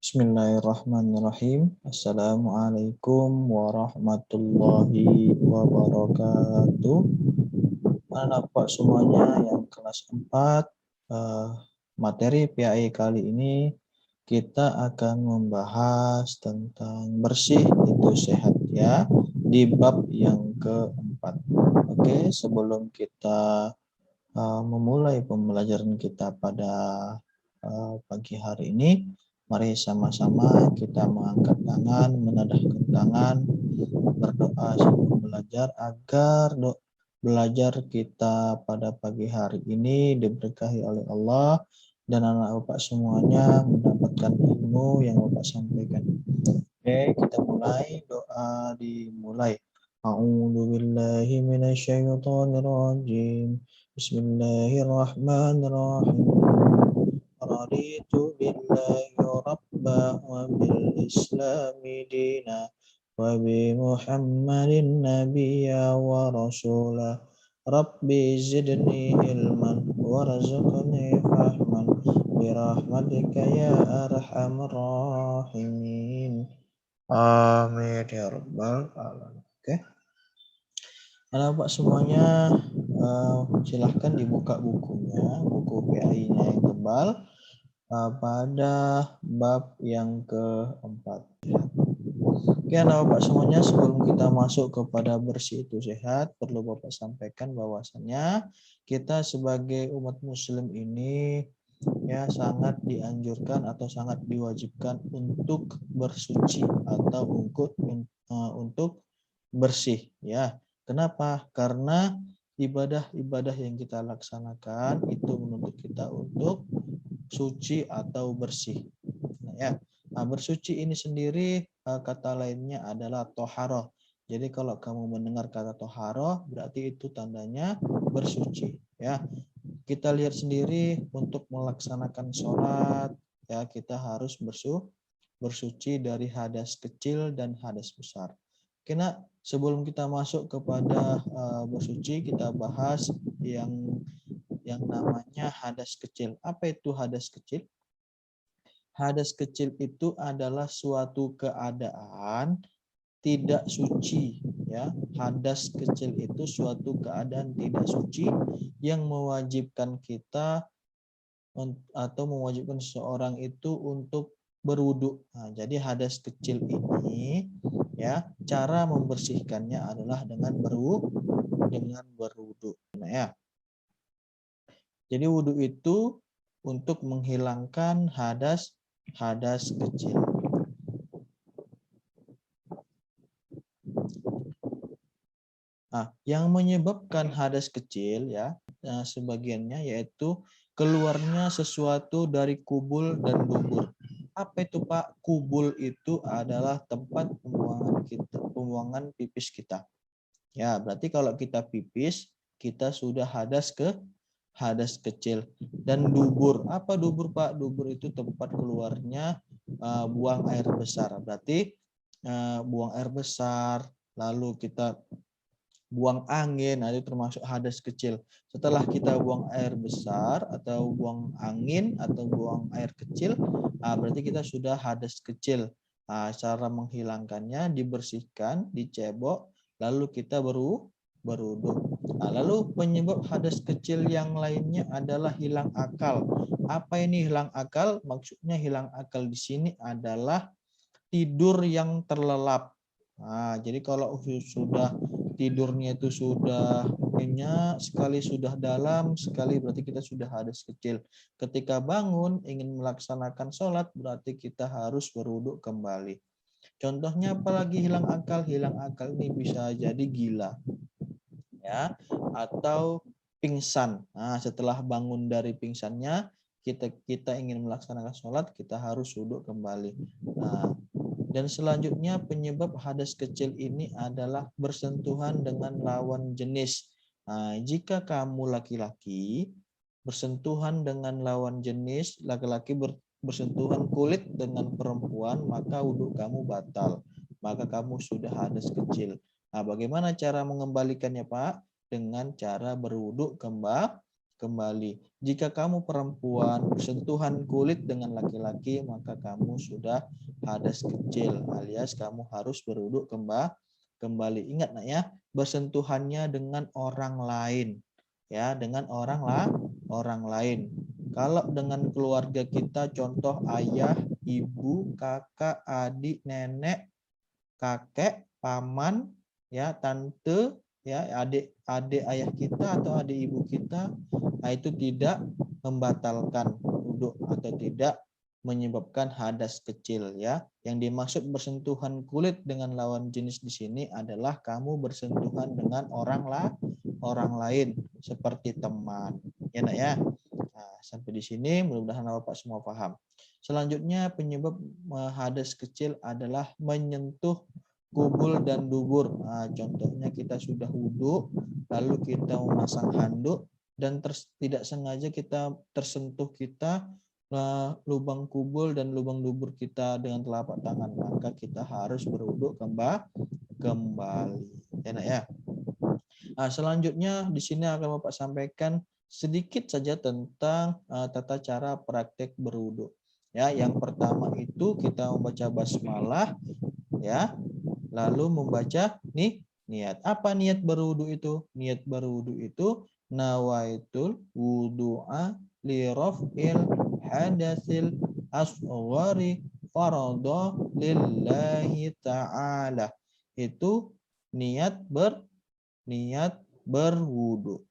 Bismillahirrahmanirrahim. Assalamualaikum warahmatullahi wabarakatuh. Anak-anak semuanya yang kelas 4, materi PAI kali ini kita akan membahas tentang bersih itu sehat ya, di bab yang keempat. Oke, sebelum kita memulai pembelajaran kita pada pagi hari ini, mari sama-sama kita mengangkat tangan, menadahkan tangan, berdoa sebelum belajar agar belajar kita pada pagi hari ini diberkahi oleh Allah dan anak bapak semuanya mendapatkan ilmu yang bapak sampaikan. Oke, kita mulai, doa dimulai. A'udzu billahi minasyaitonir rajim. Bismillahirrahmanirrahim. Raditu billahi rabba wa bil islami dina wa bi Muhammadin nabiyya wa rasula. Rabbi zidni ilman warzuqni fahman birahmatika ya arhamar rahimin. Amin ya rabbal alamin. Oke. Anak-anak semuanya silahkan dibuka bukunya, buku PAI-nya yang tebal pada bab yang keempat. Oke, anak-anak semuanya, sebelum kita masuk kepada bersih itu sehat, perlu Bapak sampaikan bahwasannya kita sebagai umat muslim ini ya sangat dianjurkan atau sangat diwajibkan untuk bersuci atau untuk bersih ya. Kenapa? Karena ibadah-ibadah yang kita laksanakan itu menuntut kita untuk suci atau bersih. Nah, ya. Nah, bersuci ini sendiri kata lainnya adalah toharoh. Jadi kalau kamu mendengar kata toharoh berarti itu tandanya bersuci ya. Kita lihat sendiri untuk melaksanakan sholat ya kita harus bersuci dari hadas kecil dan hadas besar. Karena sebelum kita masuk kepada bersuci kita bahas yang namanya hadas kecil. Apa itu hadas kecil? Hadas kecil itu adalah suatu keadaan tidak suci ya. Hadas kecil itu suatu keadaan tidak suci yang mewajibkan kita atau mewajibkan seseorang itu untuk berwudu. Nah, jadi hadas kecil ini ya cara membersihkannya adalah dengan berwudu. Nah, ya. Jadi wudu itu untuk menghilangkan hadas kecil. Nah, yang menyebabkan hadas kecil ya sebagiannya yaitu keluarnya sesuatu dari kubul dan dubur. Apa itu Pak? Kubul itu adalah tempat pembuangan pipis kita. Ya, berarti kalau kita pipis kita sudah hadas kecil. Dan dubur, apa dubur Pak? Dubur itu tempat keluarnya buang air besar. Berarti buang air besar, lalu kita buang angin, itu termasuk hadas kecil. Setelah kita buang air besar atau buang angin atau buang air kecil, berarti kita sudah hadas kecil. Cara menghilangkannya dibersihkan, dicebok, lalu kita berwudu. Lalu penyebab hadas kecil yang lainnya adalah hilang akal. Apa ini hilang akal? Maksudnya hilang akal di sini adalah tidur yang terlelap. Jadi kalau sudah tidurnya itu sudah nyenyak sekali, sudah dalam sekali, berarti kita sudah hadas kecil. Ketika bangun ingin melaksanakan sholat, berarti kita harus berwudu kembali. Contohnya apalagi hilang akal? Hilang akal ini bisa jadi gila, ya, atau pingsan. Nah, setelah bangun dari pingsannya, kita ingin melaksanakan sholat, kita harus wudu kembali. Nah, dan selanjutnya penyebab hadas kecil ini adalah bersentuhan dengan lawan jenis. Nah, jika kamu laki-laki bersentuhan dengan lawan jenis, laki-laki bersentuhan kulit dengan perempuan, maka wudhu kamu batal. Maka kamu sudah hadas kecil. Nah, bagaimana cara mengembalikannya Pak? Dengan cara berwudhu kembali. Jika kamu perempuan bersentuhan kulit dengan laki-laki, maka kamu sudah hadas kecil, alias kamu harus berwudu kembali. Ingat nak ya, bersentuhannya dengan orang lain, ya, dengan orang lain. Kalau dengan keluarga kita, contoh ayah, ibu, kakak, adik, nenek, kakek, paman, ya, tante, ya, adik ayah kita atau adik ibu kita, nah itu tidak membatalkan wudhu atau tidak menyebabkan hadas kecil, ya. Yang dimaksud bersentuhan kulit dengan lawan jenis di sini adalah kamu bersentuhan dengan orang lain seperti teman, ya nak ya. Nah, sampai di sini mudah-mudahan Bapak semua paham. Selanjutnya penyebab hadas kecil adalah menyentuh kubul dan dubur. Nah, contohnya kita sudah wudhu, lalu kita memasang handuk dan tidak sengaja kita tersentuh lubang kubul dan lubang dubur kita dengan telapak tangan, maka kita harus berwudhu kembali. Ya, nak ya. Nah, selanjutnya di sini akan Bapak sampaikan sedikit saja tentang tata cara praktek berwudhu. Ya, yang pertama itu kita membaca basmalah, ya, lalu membaca niat. Apa niat berwudu itu? Niat berwudu itu nawaitul wudu'a li raf'il hadatsil asghari farada lillahi ta'ala. Itu niat berwudu.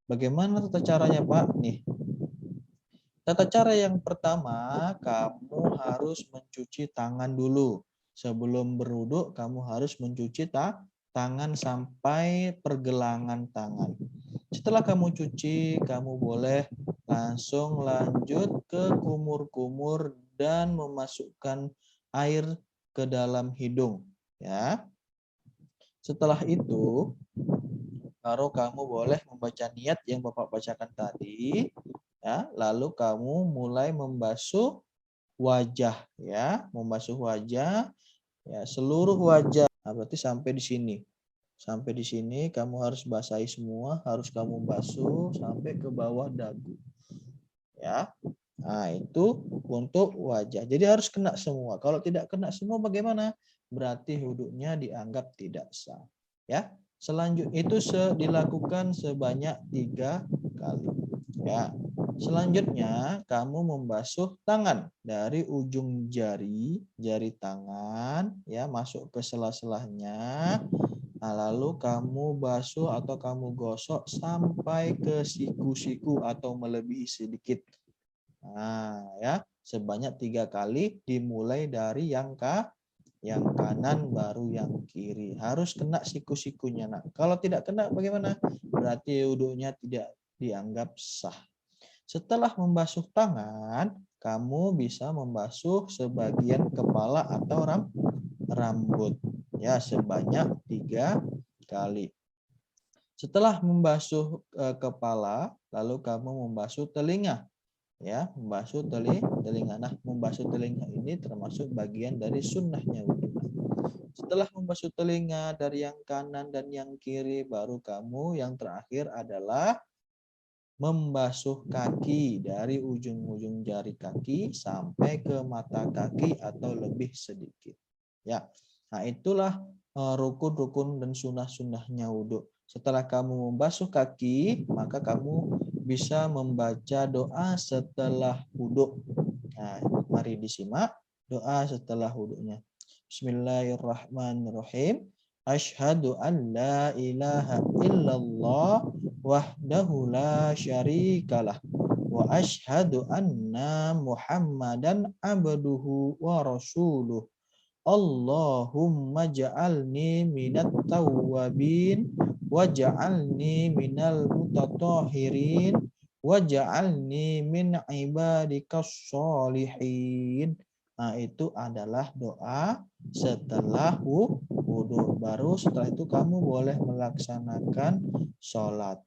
Bagaimana tata caranya, Pak? Nih. Tata cara yang pertama, kamu harus mencuci tangan dulu. Sebelum berwudu, kamu harus mencuci tangan sampai pergelangan tangan. Setelah kamu cuci, kamu boleh langsung lanjut ke kumur-kumur dan memasukkan air ke dalam hidung. Ya. Setelah itu, baru kamu boleh membaca niat yang Bapak bacakan tadi. Ya, lalu kamu mulai membasuh wajah, ya, membasuh wajah, ya, seluruh wajah. Nah, berarti sampai di sini. Sampai di sini kamu harus basahi semua, harus kamu basuh sampai ke bawah dagu. Ya. Nah, itu untuk wajah. Jadi harus kena semua. Kalau tidak kena semua bagaimana? Berarti wudunya dianggap tidak sah. Ya. Selanjutnya itu dilakukan sebanyak 3 kali. Ya. Selanjutnya, kamu membasuh tangan dari ujung jari tangan, ya, masuk ke sela-selahnya. Nah, lalu kamu basuh atau kamu gosok sampai ke siku-siku atau melebihi sedikit. Nah, ya, sebanyak 3 kali, dimulai dari yang kanan baru yang kiri. Harus kena siku-sikunya, nak. Kalau tidak kena bagaimana? Berarti wudunya tidak dianggap sah. Setelah membasuh tangan, kamu bisa membasuh sebagian kepala atau rambut, ya, sebanyak 3 kali. Setelah membasuh kepala, lalu kamu membasuh telinga, ya, membasuh telinga. Nah, membasuh telinga ini termasuk bagian dari sunnahnya wudu. Setelah membasuh telinga dari yang kanan dan yang kiri, baru kamu yang terakhir adalah membasuh kaki dari ujung-ujung jari kaki sampai ke mata kaki atau lebih sedikit. Ya, nah itulah rukun-rukun dan sunnah-sunnahnya wudhu. Setelah kamu membasuh kaki, maka kamu bisa membaca doa setelah wudhu. Nah, mari disimak doa setelah wudhunya. Bismillahirrahmanirrahim. Asyhadu an la ilaha illallah wahdahu la syarikalah wa asyhadu anna Muhammadan abduhu wa rasuluh. Allahumma ja'alni minat tawwabin wa ja'alni minal mutatahhirin wa ja'alni min ibadikas sholihin. Nah, itu adalah doa setelah wudhu. Baru setelah itu kamu boleh melaksanakan sholat.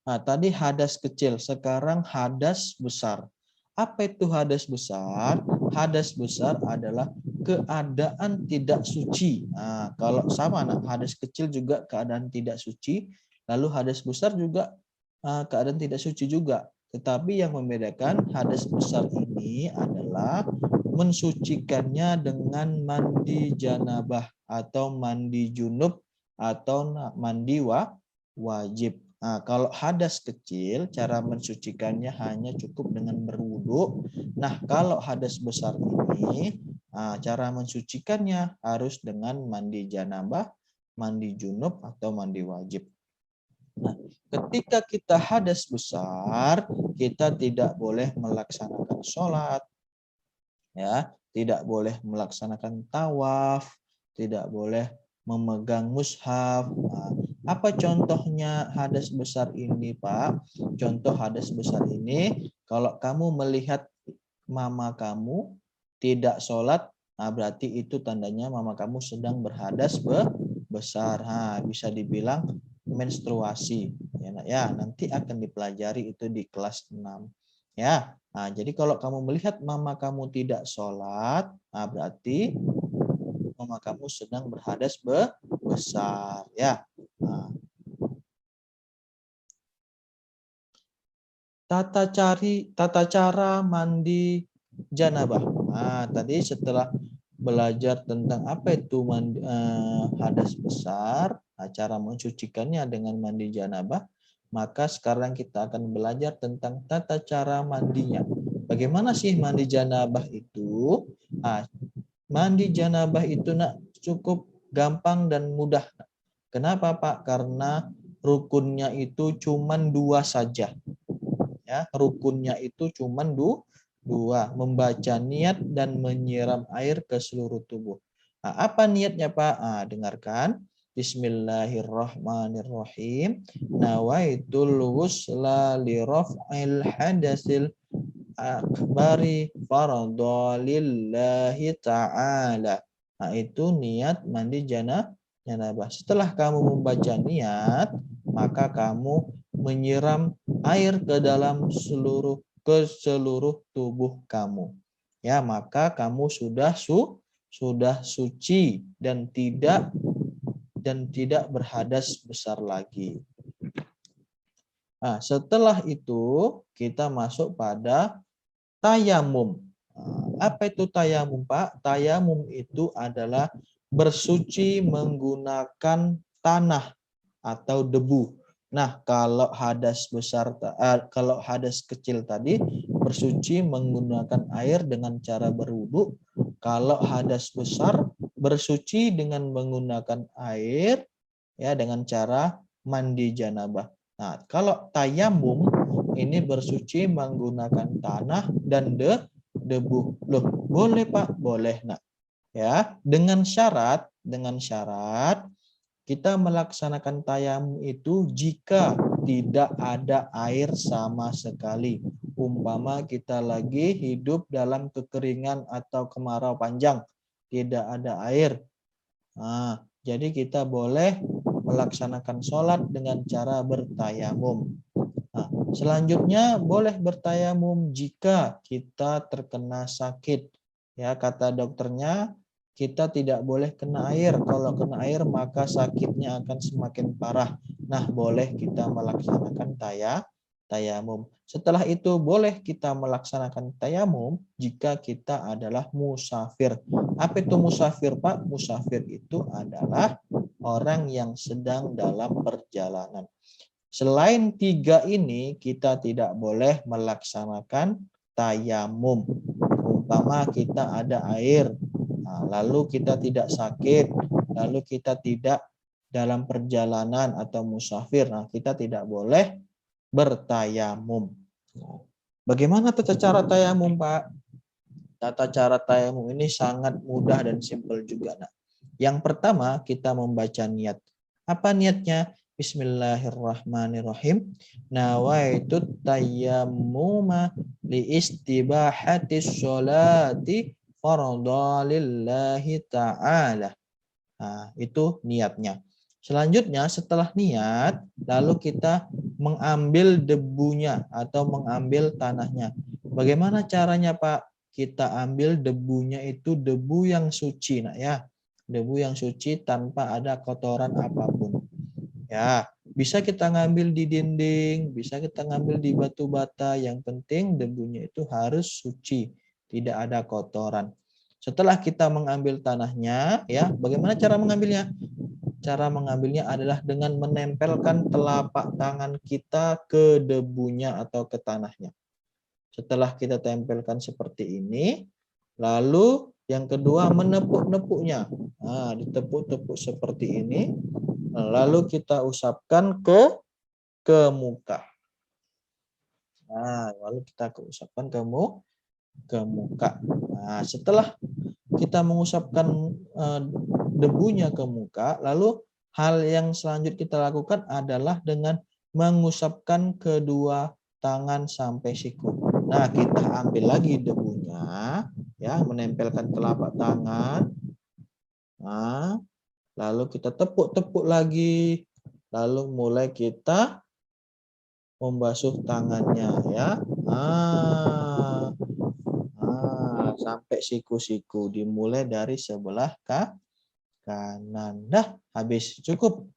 Nah, tadi hadas kecil, sekarang hadas besar. Apa itu hadas besar? Hadas besar adalah keadaan tidak suci. Nah, kalau sama, nah, hadas kecil juga keadaan tidak suci, lalu hadas besar juga keadaan tidak suci juga. Tetapi yang membedakan hadas besar ini adalah mensucikannya dengan mandi janabah atau mandi junub atau mandi wajib. Nah, kalau hadas kecil, cara mensucikannya hanya cukup dengan berwudu. Nah, kalau hadas besar ini, cara mensucikannya harus dengan mandi janabah, mandi junub, atau mandi wajib. Nah, ketika kita hadas besar, kita tidak boleh melaksanakan sholat, ya, tidak boleh melaksanakan tawaf, tidak boleh memegang mushaf. Nah, apa contohnya hadas besar ini, Pak? Contoh hadas besar ini, kalau kamu melihat mama kamu tidak sholat, nah berarti itu tandanya mama kamu sedang berhadas besar. Nah, bisa dibilang menstruasi. Ya, nanti akan dipelajari itu di kelas 6. Ya, nah, jadi kalau kamu melihat mama kamu tidak sholat, nah berarti mama kamu sedang berhadas besar. Ya. Nah, tata cara mandi janabah. Nah, tadi setelah belajar tentang apa itu hadas besar, cara mensucikannya dengan mandi janabah, maka sekarang kita akan belajar tentang tata cara mandinya. Bagaimana sih mandi janabah itu? Nah, mandi janabah itu cukup gampang dan mudah. Kenapa, Pak? Karena rukunnya itu cuma 2 saja. Ya, rukunnya itu cuma dua, membaca niat dan menyiram air ke seluruh tubuh. Nah, apa niatnya, Pak? Nah, dengarkan. Bismillahirrahmanirrahim. Nawaitul ghusla li raf'il hadasil akbari faradhalillahi ta'ala. Nah, itu niat mandi janabah. Setelah kamu membaca niat, maka kamu menyiram air ke dalam seluruh tubuh kamu. Ya, maka kamu sudah suci dan tidak berhadas besar lagi. Nah, setelah itu kita masuk pada tayamum. Apa itu tayamum, Pak? Tayamum itu adalah bersuci menggunakan tanah atau debu. Nah, kalau hadas kalau hadas kecil tadi bersuci menggunakan air dengan cara berwudu. Kalau hadas besar bersuci dengan menggunakan air ya dengan cara mandi janabah. Nah, kalau tayamum ini bersuci menggunakan tanah dan debu. Loh, boleh Pak? Boleh, Nak. Ya, dengan syarat kita melaksanakan tayamum itu jika tidak ada air sama sekali. Umpama kita lagi hidup dalam kekeringan atau kemarau panjang, tidak ada air. Nah, jadi kita boleh melaksanakan sholat dengan cara bertayamum. Nah, selanjutnya boleh bertayamum jika kita terkena sakit. Ya, kata dokternya kita tidak boleh kena air. Kalau kena air maka sakitnya akan semakin parah. Nah, boleh kita melaksanakan tayamum. Setelah itu boleh kita melaksanakan tayamum jika kita adalah musafir. Apa itu musafir, Pak? Musafir itu adalah orang yang sedang dalam perjalanan. Selain 3 ini, kita tidak boleh melaksanakan tayamum. Umpama kita ada air, lalu kita tidak sakit, lalu kita tidak dalam perjalanan atau musafir, kita tidak boleh bertayamum. Bagaimana tata cara tayamum, Pak? Tata cara tayamum ini sangat mudah dan simpel juga. Yang pertama kita membaca niat. Apa niatnya? Bismillahirrahmanirrahim. Nawaitut tayammuma li istibahatis sholati fardhalillahi ta'ala. Nah, itu niatnya. Selanjutnya setelah niat, lalu kita mengambil debunya atau mengambil tanahnya. Bagaimana caranya, Pak? Kita ambil debunya itu debu yang suci, ya. Debu yang suci tanpa ada kotoran apapun. Ya. Bisa kita ngambil di dinding, bisa kita ngambil di batu bata. Yang penting debunya itu harus suci, tidak ada kotoran. Setelah kita mengambil tanahnya, ya, bagaimana cara mengambilnya? Cara mengambilnya adalah dengan menempelkan telapak tangan kita ke debunya atau ke tanahnya. Setelah kita tempelkan seperti ini, lalu yang kedua menepuk-nepuknya. Nah, ditepuk-tepuk seperti ini. Lalu kita usapkan ke muka. Nah, lalu kita usapkan ke muka. Nah, setelah kita mengusapkan debunya ke muka, lalu hal yang selanjutnya kita lakukan adalah dengan mengusapkan kedua tangan sampai siku. Nah, kita ambil lagi debunya, ya, menempelkan telapak tangan. Nah, lalu kita tepuk-tepuk lagi, lalu mulai kita membasuh tangannya, ya. Sampai siku-siku, dimulai dari sebelah kanan. Dah, habis, cukup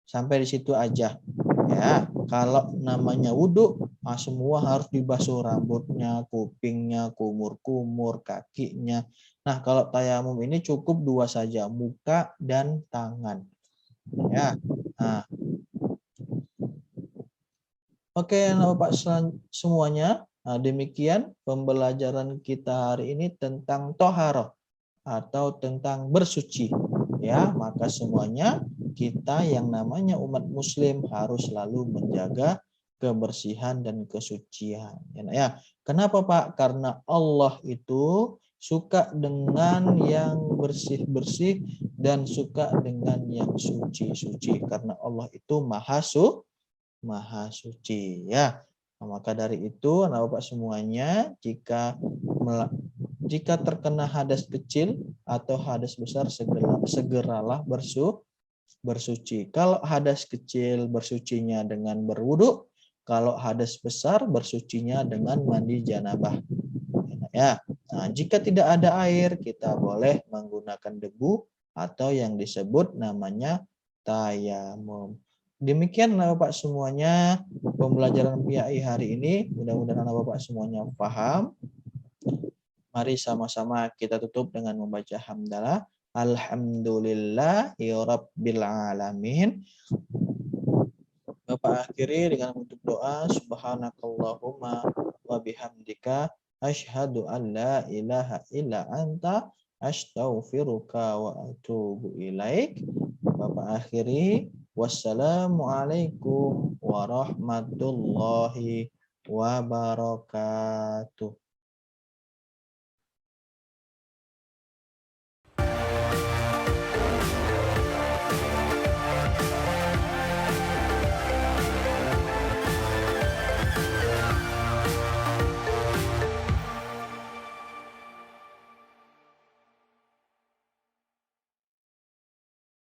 sampai di situ aja, ya. Kalau namanya wudhu, semua harus dibasuh, rambutnya, kupingnya, kumur-kumur, kakinya. Nah, kalau tayamum ini cukup dua saja, muka dan tangan, ya. Nah, oke, Bapak semuanya. Nah, demikian pembelajaran kita hari ini tentang toharoh atau tentang bersuci. Ya, maka semuanya kita yang namanya umat muslim harus selalu menjaga kebersihan dan kesucian. Ya, kenapa Pak? Karena Allah itu suka dengan yang bersih-bersih dan suka dengan yang suci-suci. Karena Allah itu Maha Suci, ya. Nah, maka dari itu, anak Bapak semuanya, jika terkena hadas kecil atau hadas besar, segeralah bersuci. Kalau hadas kecil, bersucinya dengan berwudu. Kalau hadas besar, bersucinya dengan mandi janabah. Ya. Nah, jika tidak ada air, kita boleh menggunakan debu atau yang disebut namanya tayamum. Demikian anak Bapak semuanya pembelajaran PAI hari ini. Mudah-mudahan anak Bapak semuanya paham. Mari sama-sama kita tutup dengan membaca hamdalah. Alhamdulillahirabbil alamin. Bapak akhiri dengan menutup doa. Subhanakallahumma wa bihamdika asyhadu an la ilaha illa anta astaghfiruka wa atubu ilaik. Bapak akhiri. Wassalamualaikum warahmatullahi wabarakatuh.